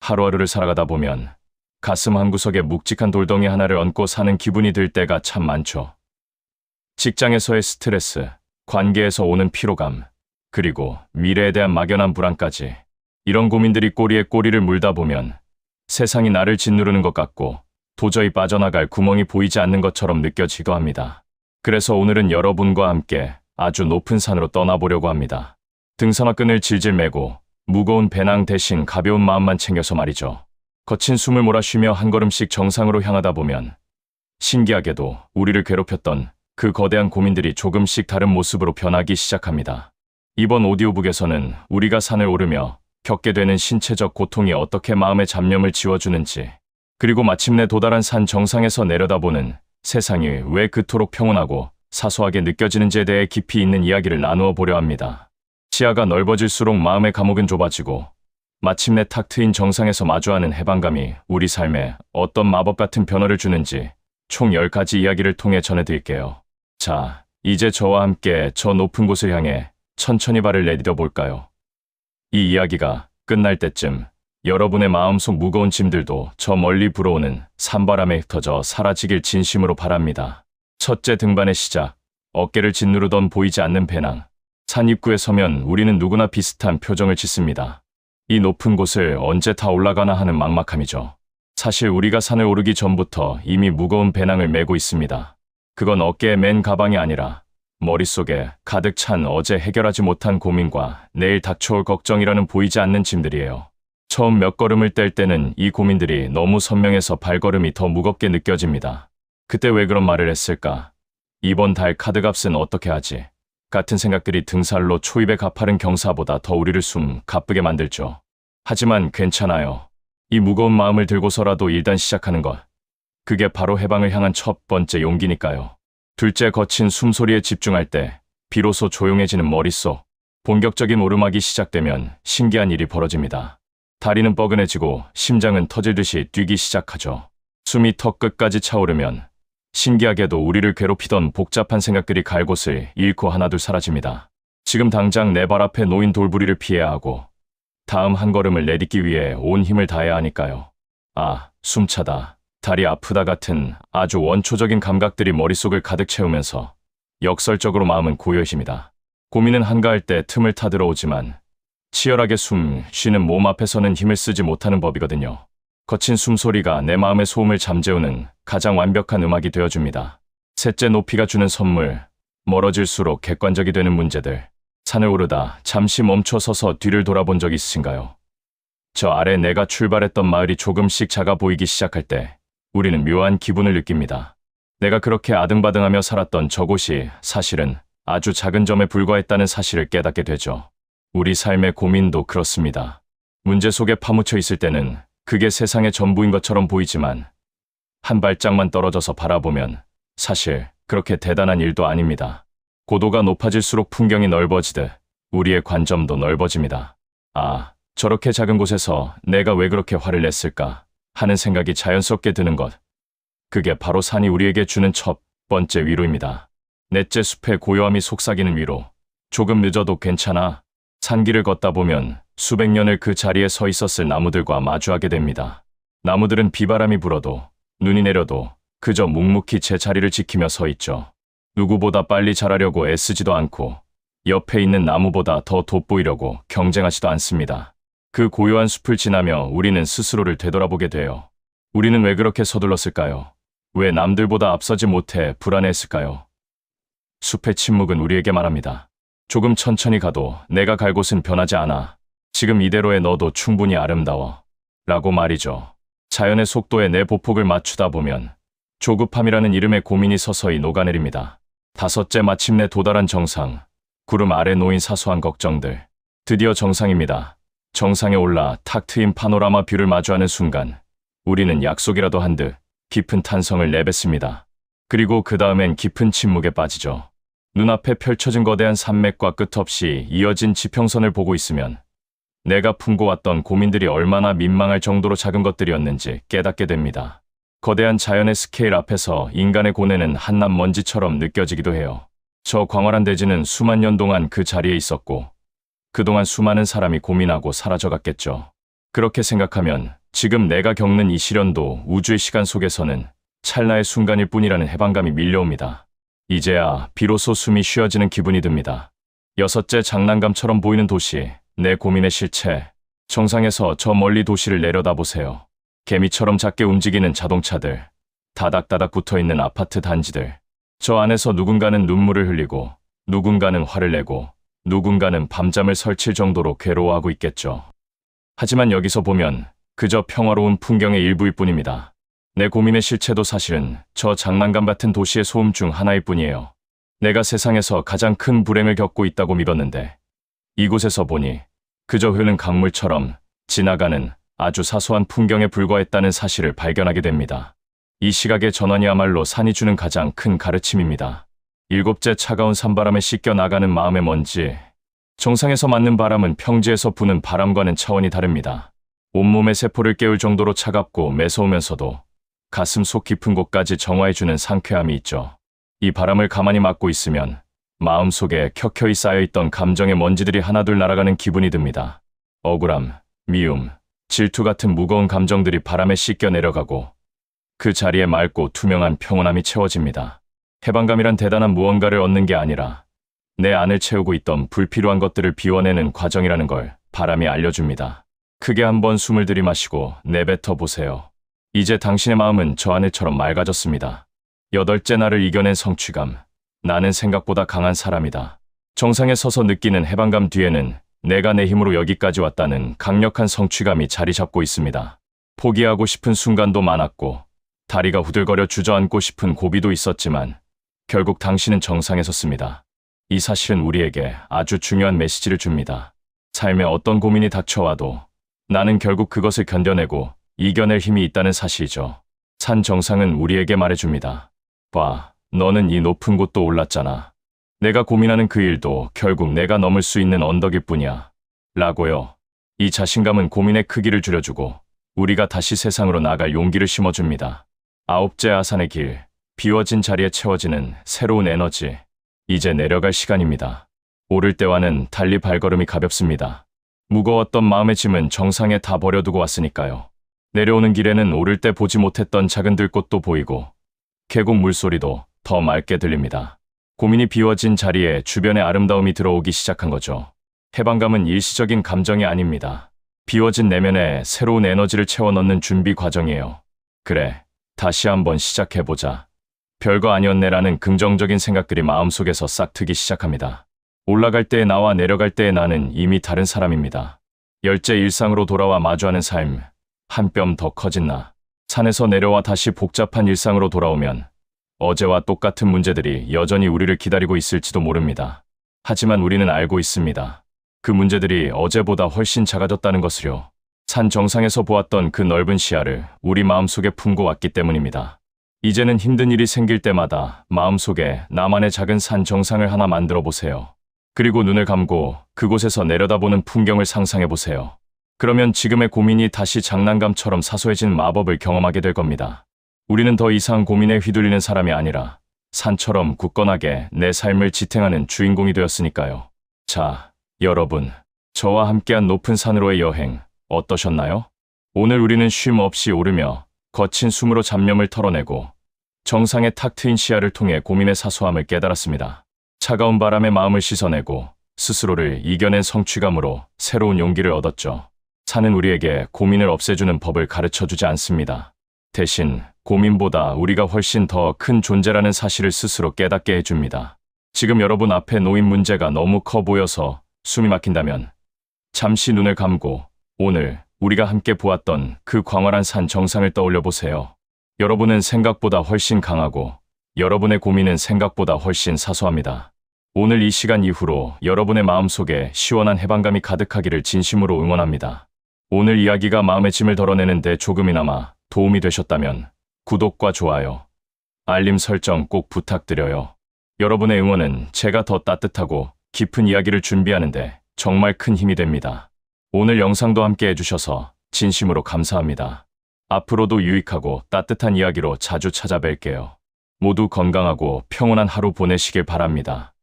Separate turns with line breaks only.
하루하루를 살아가다 보면 가슴 한구석에 묵직한 돌덩이 하나를 얹고 사는 기분이 들 때가 참 많죠. 직장에서의 스트레스, 관계에서 오는 피로감, 그리고 미래에 대한 막연한 불안까지. 이런 고민들이 꼬리에 꼬리를 물다 보면 세상이 나를 짓누르는 것 같고 도저히 빠져나갈 구멍이 보이지 않는 것처럼 느껴지기도 합니다. 그래서 오늘은 여러분과 함께 아주 높은 산으로 떠나보려고 합니다. 등산화 끈을 질질 매고 무거운 배낭 대신 가벼운 마음만 챙겨서 말이죠. 거친 숨을 몰아쉬며 한 걸음씩 정상으로 향하다 보면 신기하게도 우리를 괴롭혔던 그 거대한 고민들이 조금씩 다른 모습으로 변하기 시작합니다. 이번 오디오북에서는 우리가 산을 오르며 겪게 되는 신체적 고통이 어떻게 마음의 잡념을 지워주는지, 그리고 마침내 도달한 산 정상에서 내려다보는 세상이 왜 그토록 평온하고 사소하게 느껴지는지에 대해 깊이 있는 이야기를 나누어 보려 합니다. 시야가 넓어질수록 마음의 감옥은 좁아지고 마침내 탁 트인 정상에서 마주하는 해방감이 우리 삶에 어떤 마법 같은 변화를 주는지 총 10가지 이야기를 통해 전해드릴게요. 자, 이제 저와 함께 저 높은 곳을 향해 천천히 발을 내디뎌 볼까요? 이 이야기가 끝날 때쯤 여러분의 마음속 무거운 짐들도 저 멀리 불어오는 산바람에 흩어져 사라지길 진심으로 바랍니다. 첫째 등반의 시작, 어깨를 짓누르던 보이지 않는 배낭. 산 입구에 서면 우리는 누구나 비슷한 표정을 짓습니다. 이 높은 곳을 언제 다 올라가나 하는 막막함이죠. 사실 우리가 산을 오르기 전부터 이미 무거운 배낭을 메고 있습니다. 그건 어깨에 맨 가방이 아니라 머릿속에 가득 찬 어제 해결하지 못한 고민과 내일 닥쳐올 걱정이라는 보이지 않는 짐들이에요. 처음 몇 걸음을 뗄 때는 이 고민들이 너무 선명해서 발걸음이 더 무겁게 느껴집니다. 그때 왜 그런 말을 했을까? 이번 달 카드값은 어떻게 하지? 같은 생각들이 등살로 초입의 가파른 경사보다 더 우리를 가쁘게 만들죠. 하지만 괜찮아요. 이 무거운 마음을 들고서라도 일단 시작하는 것. 그게 바로 해방을 향한 첫 번째 용기니까요. 둘째, 거친 숨소리에 집중할 때 비로소 조용해지는 머릿속. 본격적인 오르막이 시작되면 신기한 일이 벌어집니다. 다리는 뻐근해지고 심장은 터질 듯이 뛰기 시작하죠. 숨이 턱 끝까지 차오르면 신기하게도 우리를 괴롭히던 복잡한 생각들이 갈 곳을 잃고 하나둘 사라집니다. 지금 당장 내 발 앞에 놓인 돌부리를 피해야 하고 다음 한 걸음을 내딛기 위해 온 힘을 다해야 하니까요. 아, 숨차다, 다리 아프다 같은 아주 원초적인 감각들이 머릿속을 가득 채우면서 역설적으로 마음은 고요해집니다. 고민은 한가할 때 틈을 타들어오지만 치열하게 숨 쉬는 몸 앞에서는 힘을 쓰지 못하는 법이거든요. 거친 숨소리가 내 마음의 소음을 잠재우는 가장 완벽한 음악이 되어줍니다. 셋째, 높이가 주는 선물. 멀어질수록 객관적이 되는 문제들. 산을 오르다 잠시 멈춰 서서 뒤를 돌아본 적 있으신가요? 저 아래 내가 출발했던 마을이 조금씩 작아 보이기 시작할 때 우리는 묘한 기분을 느낍니다. 내가 그렇게 아등바등하며 살았던 저곳이 사실은 아주 작은 점에 불과했다는 사실을 깨닫게 되죠. 우리 삶의 고민도 그렇습니다. 문제 속에 파묻혀 있을 때는 그게 세상의 전부인 것처럼 보이지만 한 발짝만 떨어져서 바라보면 사실 그렇게 대단한 일도 아닙니다. 고도가 높아질수록 풍경이 넓어지듯 우리의 관점도 넓어집니다. 아, 저렇게 작은 곳에서 내가 왜 그렇게 화를 냈을까 하는 생각이 자연스럽게 드는 것. 그게 바로 산이 우리에게 주는 첫 번째 위로입니다. 넷째, 숲의 고요함이 속삭이는 위로. 조금 늦어도 괜찮아. 산길을 걷다 보면 수백 년을 그 자리에 서 있었을 나무들과 마주하게 됩니다. 나무들은 비바람이 불어도 눈이 내려도 그저 묵묵히 제 자리를 지키며 서 있죠. 누구보다 빨리 자라려고 애쓰지도 않고 옆에 있는 나무보다 더 돋보이려고 경쟁하지도 않습니다. 그 고요한 숲을 지나며 우리는 스스로를 되돌아보게 돼요. 우리는 왜 그렇게 서둘렀을까요? 왜 남들보다 앞서지 못해 불안해했을까요? 숲의 침묵은 우리에게 말합니다. 조금 천천히 가도 내가 갈 곳은 변하지 않아. 지금 이대로의 너도 충분히 아름다워. 라고 말이죠. 자연의 속도에 내 보폭을 맞추다 보면 조급함이라는 이름의 고민이 서서히 녹아내립니다. 다섯째, 마침내 도달한 정상. 구름 아래 놓인 사소한 걱정들. 드디어 정상입니다. 정상에 올라 탁 트인 파노라마 뷰를 마주하는 순간 우리는 약속이라도 한 듯 깊은 탄성을 내뱉습니다. 그리고 그 다음엔 깊은 침묵에 빠지죠. 눈앞에 펼쳐진 거대한 산맥과 끝없이 이어진 지평선을 보고 있으면 내가 품고 왔던 고민들이 얼마나 민망할 정도로 작은 것들이었는지 깨닫게 됩니다. 거대한 자연의 스케일 앞에서 인간의 고뇌는 한낱 먼지처럼 느껴지기도 해요. 저 광활한 대지는 수만 년 동안 그 자리에 있었고 그동안 수많은 사람이 고민하고 사라져갔겠죠. 그렇게 생각하면 지금 내가 겪는 이 시련도 우주의 시간 속에서는 찰나의 순간일 뿐이라는 해방감이 밀려옵니다. 이제야 비로소 숨이 쉬어지는 기분이 듭니다. 여섯째 장난감처럼 보이는 도시, 내 고민의 실체. 정상에서 저 멀리 도시를 내려다보세요. 개미처럼 작게 움직이는 자동차들, 다닥다닥 붙어있는 아파트 단지들. 저 안에서 누군가는 눈물을 흘리고, 누군가는 화를 내고, 누군가는 밤잠을 설칠 정도로 괴로워하고 있겠죠. 하지만 여기서 보면 그저 평화로운 풍경의 일부일 뿐입니다. 내 고민의 실체도 사실은 저 장난감 같은 도시의 소음 중 하나일 뿐이에요. 내가 세상에서 가장 큰 불행을 겪고 있다고 믿었는데 이곳에서 보니 그저 흐르는 강물처럼 지나가는 아주 사소한 풍경에 불과했다는 사실을 발견하게 됩니다. 이 시각의 전환이야말로 산이 주는 가장 큰 가르침입니다. 일곱째 차가운 산바람에 씻겨 나가는 마음의 먼지. 정상에서 맞는 바람은 평지에서 부는 바람과는 차원이 다릅니다. 온몸의 세포를 깨울 정도로 차갑고 매서우면서도 가슴 속 깊은 곳까지 정화해주는 상쾌함이 있죠. 이 바람을 가만히 맞고 있으면 마음속에 켜켜이 쌓여있던 감정의 먼지들이 하나둘 날아가는 기분이 듭니다. 억울함, 미움, 질투 같은 무거운 감정들이 바람에 씻겨 내려가고 그 자리에 맑고 투명한 평온함이 채워집니다. 해방감이란 대단한 무언가를 얻는 게 아니라 내 안을 채우고 있던 불필요한 것들을 비워내는 과정이라는 걸 바람이 알려줍니다. 크게 한번 숨을 들이마시고 내뱉어 보세요. 이제 당신의 마음은 저 하늘처럼 맑아졌습니다. 여덟째 날을 이겨낸 성취감. 나는 생각보다 강한 사람이다. 정상에 서서 느끼는 해방감 뒤에는 내가 내 힘으로 여기까지 왔다는 강력한 성취감이 자리 잡고 있습니다. 포기하고 싶은 순간도 많았고 다리가 후들거려 주저앉고 싶은 고비도 있었지만 결국 당신은 정상에 섰습니다. 이 사실은 우리에게 아주 중요한 메시지를 줍니다. 삶에 어떤 고민이 닥쳐와도 나는 결국 그것을 견뎌내고 이겨낼 힘이 있다는 사실이죠. 산 정상은 우리에게 말해줍니다. 봐, 너는 이 높은 곳도 올랐잖아. 내가 고민하는 그 일도 결국 내가 넘을 수 있는 언덕일 뿐이야. 라고요. 이 자신감은 고민의 크기를 줄여주고 우리가 다시 세상으로 나갈 용기를 심어줍니다. 아홉째 아산의 길. 비워진 자리에 채워지는 새로운 에너지. 이제 내려갈 시간입니다. 오를 때와는 달리 발걸음이 가볍습니다. 무거웠던 마음의 짐은 정상에 다 버려두고 왔으니까요. 내려오는 길에는 오를 때 보지 못했던 작은 들꽃도 보이고 계곡 물소리도 더 맑게 들립니다. 고민이 비워진 자리에 주변의 아름다움이 들어오기 시작한 거죠. 해방감은 일시적인 감정이 아닙니다. 비워진 내면에 새로운 에너지를 채워 넣는 준비 과정이에요. 그래, 다시 한번 시작해보자. 별거 아니었네라는 긍정적인 생각들이 마음속에서 싹트기 시작합니다. 올라갈 때의 나와 내려갈 때의 나는 이미 다른 사람입니다. 열째 일상으로 돌아와 마주하는 삶. 한 뼘 더 커진 나. 산에서 내려와 다시 복잡한 일상으로 돌아오면 어제와 똑같은 문제들이 여전히 우리를 기다리고 있을지도 모릅니다. 하지만 우리는 알고 있습니다. 그 문제들이 어제보다 훨씬 작아졌다는 것을요. 산 정상에서 보았던 그 넓은 시야를 우리 마음속에 품고 왔기 때문입니다. 이제는 힘든 일이 생길 때마다 마음속에 나만의 작은 산 정상을 하나 만들어 보세요. 그리고 눈을 감고 그곳에서 내려다보는 풍경을 상상해 보세요. 그러면 지금의 고민이 다시 장난감처럼 사소해진 마법을 경험하게 될 겁니다. 우리는 더 이상 고민에 휘둘리는 사람이 아니라 산처럼 굳건하게 내 삶을 지탱하는 주인공이 되었으니까요. 자, 여러분, 저와 함께한 높은 산으로의 여행 어떠셨나요? 오늘 우리는 쉼 없이 오르며 거친 숨으로 잡념을 털어내고 정상의 탁 트인 시야를 통해 고민의 사소함을 깨달았습니다. 차가운 바람에 마음을 씻어내고 스스로를 이겨낸 성취감으로 새로운 용기를 얻었죠. 산은 우리에게 고민을 없애주는 법을 가르쳐주지 않습니다. 대신 고민보다 우리가 훨씬 더 큰 존재라는 사실을 스스로 깨닫게 해줍니다. 지금 여러분 앞에 놓인 문제가 너무 커 보여서 숨이 막힌다면 잠시 눈을 감고 오늘 우리가 함께 보았던 그 광활한 산 정상을 떠올려 보세요. 여러분은 생각보다 훨씬 강하고 여러분의 고민은 생각보다 훨씬 사소합니다. 오늘 이 시간 이후로 여러분의 마음속에 시원한 해방감이 가득하기를 진심으로 응원합니다. 오늘 이야기가 마음의 짐을 덜어내는 데 조금이나마 도움이 되셨다면 구독과 좋아요, 알림 설정 꼭 부탁드려요. 여러분의 응원은 제가 더 따뜻하고 깊은 이야기를 준비하는데 정말 큰 힘이 됩니다. 오늘 영상도 함께 해주셔서 진심으로 감사합니다. 앞으로도 유익하고 따뜻한 이야기로 자주 찾아뵐게요. 모두 건강하고 평온한 하루 보내시길 바랍니다.